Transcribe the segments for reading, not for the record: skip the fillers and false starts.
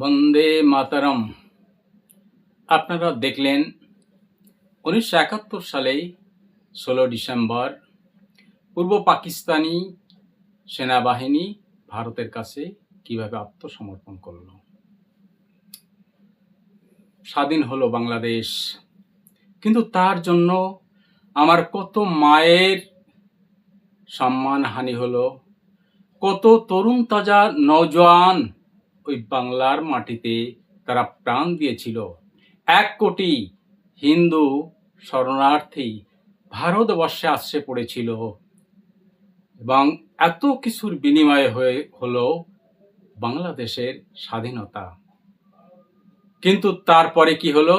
বন্দে মাতরম। আপনারা দেখলেন 1971 সালেই 16 ডিসেম্বর পূর্ব পাকিস্তানি সেনাবাহিনী ভারতের কাছে কিভাবে আত্মসমর্পণ করল, স্বাধীন হলো বাংলাদেশ। কিন্তু তার জন্য আমার কত মায়ের সম্মানহানি হলো, কত তরুণ তাজা নওজোয়ান ওই বাংলার মাটিতে তারা প্রাণ দিয়েছিল। 1 কোটি হিন্দু শরণার্থী ভারতবর্ষে আশ্রয় পড়েছিল এবং এত কিছুর বিনিময়ে হলো বাংলাদেশের স্বাধীনতা। কিন্তু তারপরে কি হলো?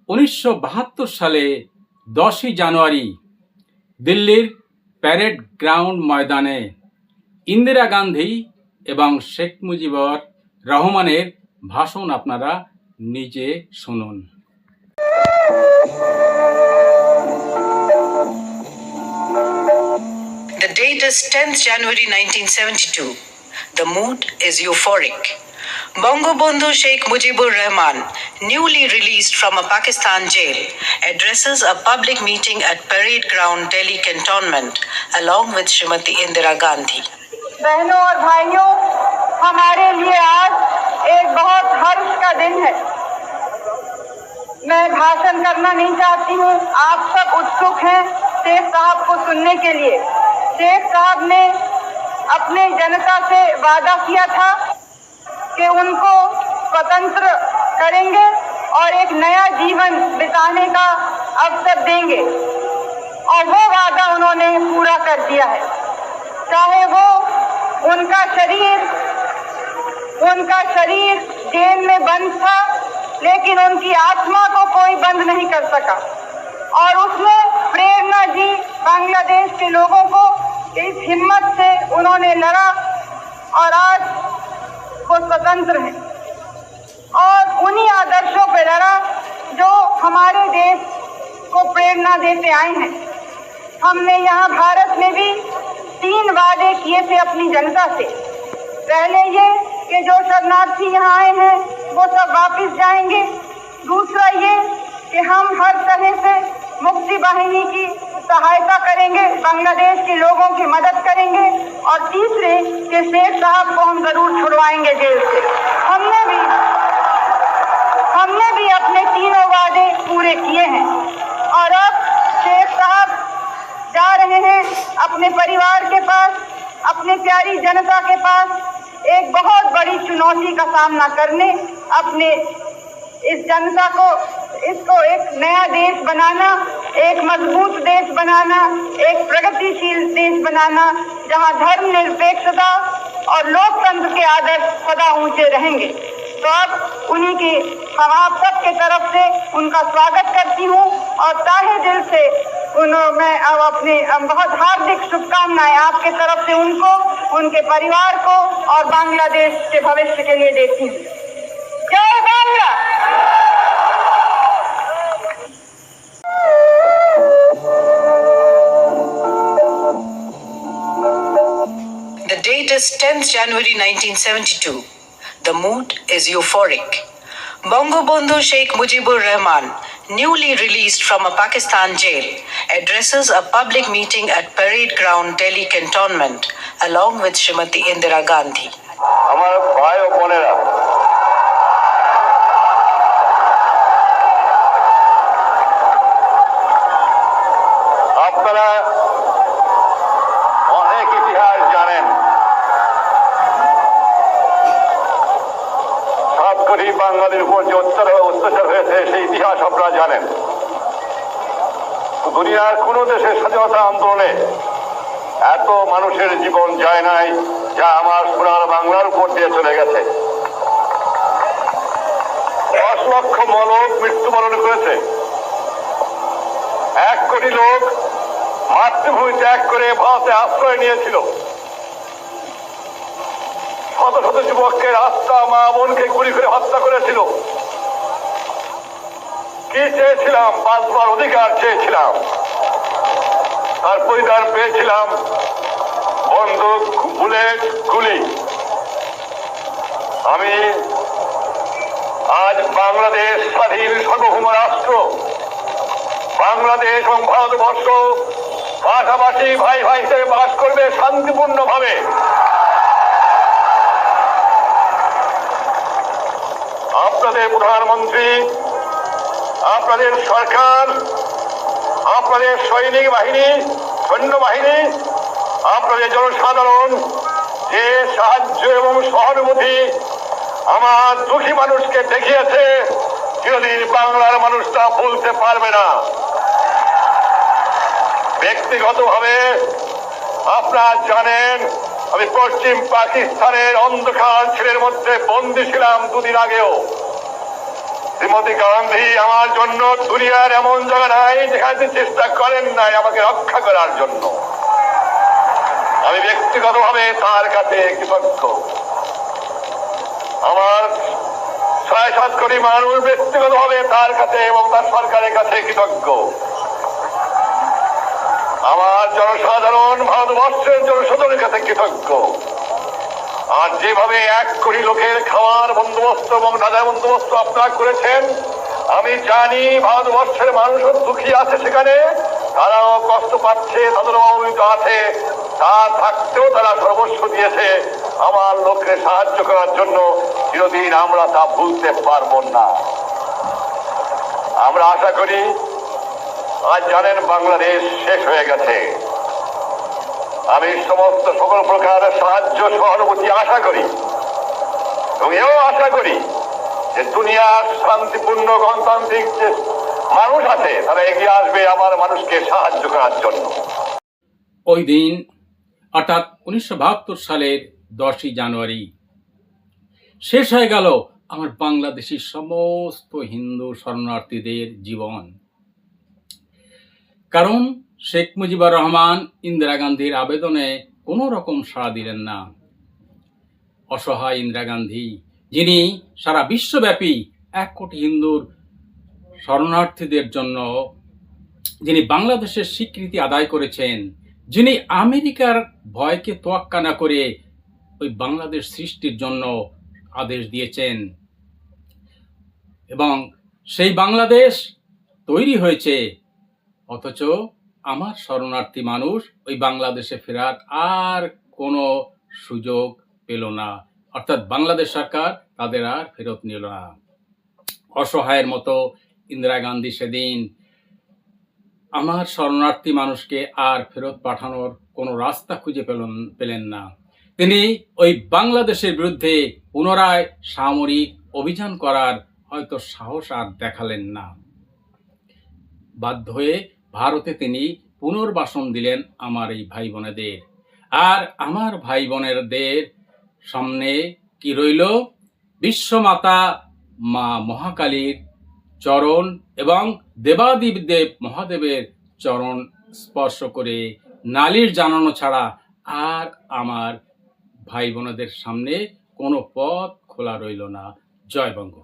1972 সালে 10ই জানুয়ারি দিল্লির প্যারেড গ্রাউন্ড ময়দানে ইন্দিরা গান্ধী এবং শেখ মুজিবুর রহমানের ভাষণ আপনারা নিজে শুনুন। The date is 10th January 1972. The mood is euphoric. Bangabandhu Sheikh Mujibur Rahman, newly released from a Pakistan jail, addresses a public meeting at Parade Ground, Delhi Cantonment, along with Srimati Indira Gandhi. बहनों और भाइयों, हमारे लिए आज एक बहुत हर्ष का दिन है। मैं भाषण करना नहीं चाहती हूँ, आप सब उत्सुक हैं शेख साहब को सुनने के लिए। शेख साहब ने अपने जनता से वादा किया था कि उनको स्वतंत्र करेंगे और एक नया जीवन बिताने का अवसर देंगे, और वो वादा उन्होंने पूरा कर दिया है। चाहे वो उनका शरीर जेल में बंद था, लेकिन उनकी आत्मा को कोई बंद नहीं कर सका, और उसमें प्रेरणा दी बांग्लादेश के लोगों को। इस हिम्मत से उन्होंने लड़ा और आज वो स्वतंत्र हैं, और उन्हीं आदर्शों पर लड़ा जो हमारे देश को प्रेरणा देते आए हैं। हमने यहाँ भारत में भी 3 वादे किए थे अपनी जनता से। पहले ये कि जो शरणार्थी यहाँ आए हैं वो सब वापस जाएंगे। दूसरा ये कि हम हर तरह से मुक्ति वाहिनी की सहायता करेंगे, बांग्लादेश के लोगों की मदद करेंगे, और तीसरे कि शेख साहब को हम जरूर छुड़वाएंगे जेल से। हमने भी अपने 3 वादे पूरे किए हैं, और अब शेख साहब जा रहे हैं अपने परिवार के पास, अपने प्यारी जनता के पास एक बहुत बड़ी चुनौती का सामना करने, अपने इस जनता को, इसको एक नया देश बनाना, एक मजबूत देश बनाना, एक प्रगतिशील देश बनाना, जहां धर्मनिरपेक्षता और लोकतंत्र के आदर्श सदा ऊंचे रहेंगे। तो अब उन्हीं की हम आप सबके तरफ से उनका स्वागत करती हूँ, और ताहे दिल से मैं अब अपनी बहुत हार्दिक शुभकामनाएं आपके तरफ से उनको, उनके परिवार को और बांग्लादेश के भविष्य के लिए देती हूँ। जय Bangla. The date is 10th January 1972. The mood is euphoric. Bangabandhu Sheikh Mujibur Rahman, newly released from a Pakistan jail, addresses a public meeting at Parade Ground, Delhi Cantonment, along with Srimati Indira Gandhi. আমার ভাই ও বোনেরা, আপনারা অনেক ইতিহাস জানেন। 7 কোটি বাঙালির উপর যে অত্যাচার হয়েছে সেই ইতিহাস আপনারা জানেন। দুনিয়ার কোনো দেশের স্বাধীনতা আন্দোলনে এত মানুষের জীবন যায় নাই যা আমার সোনার বাংলার উপর দিয়ে চলে গেছে। 10 লক্ষ লোক মৃত্যুবরণ করেছে। 1 কোটি লোক মাতৃভূমি ত্যাগ করে ভারতে আশ্রয় নিয়েছিল। শত শত যুবককে রাস্তা, মা বোনকে গুলি করে হত্যা করেছিল। কি চেয়েছিলাম? বাঁচবার অধিকার চেয়েছিলাম। তার পরিধান পেয়েছিলাম বন্দুক, বুলেট, গুলি। আমি আজ বাংলাদেশ স্বাধীন সার্বভৌম রাষ্ট্র। বাংলাদেশ এবং ভারতবর্ষ পাশাপাশি ভাই ভাই হিসেবে বাস করবে শান্তিপূর্ণ ভাবে। আপনাদের প্রধানমন্ত্রী, আপনাদের সরকার, আপনাদের সৈনিক বাহিনী, সৈন্যবাহিনী, আপনাদের জনসাধারণ যে সাহায্য এবং সহানুভূতি আমার দুঃখী মানুষকে দেখিয়েছে, চিরদিন বাংলার মানুষ তা ভুলতে পারবে না। ব্যক্তিগতভাবে আপনারা জানেন, আমি পশ্চিম পাকিস্তানের অন্ধকার ছেলের মধ্যে বন্দী ছিলাম দুদিন আগেও। শ্রীমতী গান্ধী আমার জন্য দুনিয়ার এমন জায়গা নাই যেখানে চেষ্টা করেন নাই আমাকে রক্ষা করার জন্য। আমি ব্যক্তিগতভাবে তার কাছে কৃতজ্ঞ। আমার ৬-৭ কোটি মানুষ ব্যক্তিগতভাবে তার কাছে এবং তার সরকারের কাছে কৃতজ্ঞ। আমার জনসাধারণ ভারতবর্ষের জনসাধারণের কাছে কৃতজ্ঞ। আর যেভাবে ১ কোটি লোকের খাওয়ার বন্দোবস্ত এবং রাজার বন্দোবস্ত আপনারা করেছেন, আমি জানি ভারতবর্ষের মানুষও দুঃখী আছে, সেখানে তারাও কষ্ট পাচ্ছে, তাদেরও অবহিত আছে। তা থাকতেও তারা সর্বস্ব দিয়েছে আমার লোককে সাহায্য করার জন্য। চিরদিন আমরা তা ভুলতে পারবো না। আমরা আশা করি, আজ জানেন বাংলাদেশ শেষ হয়ে গেছে। আমি সমস্ত সকল প্রকার সাহায্য সহানুভূতি আশা করি এবং এও আশা করি যে দুনিয়ার শান্তিপূর্ণ গণতান্ত্রিক যে মানুষ আছে তারা এগিয়ে আসবে আমার মানুষকে সাহায্য করার জন্য। ওই দিন অর্থাৎ 1972 সালের 10ই জানুয়ারি শেষ হয়ে গেল আমার বাংলাদেশি সমস্ত হিন্দু শরণার্থীদের জীবন। কারণ শেখ মুজিবুর রহমান ইন্দিরা গান্ধীর আবেদনে কোনো রকম সাড়া দিলেন না। অসহায় ইন্দিরা গান্ধী, যিনি সারা বিশ্বব্যাপী 1 কোটি হিন্দুর শরণার্থীদের জন্য যিনি বাংলাদেশের স্বীকৃতি আদায় করেছেন, যিনি আমেরিকার ভয়কে তোয়াক্কা না করে ওই বাংলাদেশ সৃষ্টির জন্য আদেশ দিয়েছেন এবং সেই বাংলাদেশ তৈরি হয়েছে, অথচ আমার শরণার্থী মানুষ ওই বাংলাদেশে ফেরার আর কোনো সুযোগ পেল না। অর্থাৎ বাংলাদেশ সরকার তাদের আর ফেরত নিল না। অসহায়ের মতো ইন্দিরা গান্ধী সেদিন আমার শরণার্থী মানুষকে আর ফেরত পাঠানোর কোনো রাস্তা খুঁজে পেলেন না। তিনি ওই বাংলাদেশের বিরুদ্ধে পুনরায় সামরিক অভিযান করার হয়তো সাহস আর দেখালেন না। বাধ্য হয়ে ভারতে তিনি পুনর্বাসন দিলেন আমার এই ভাই বোনেদের। আর আমার ভাই বোনেদের সামনে কি রইল? বিশ্বমাতা মা মহাকালীর চরণ এবং দেবাদিদেব মহাদেবের চরণ স্পর্শ করে নালিশ জানানো ছাড়া আর আমার ভাই বোনেদের সামনে কোনো পথ খোলা রইল না। জয় বঙ্গ।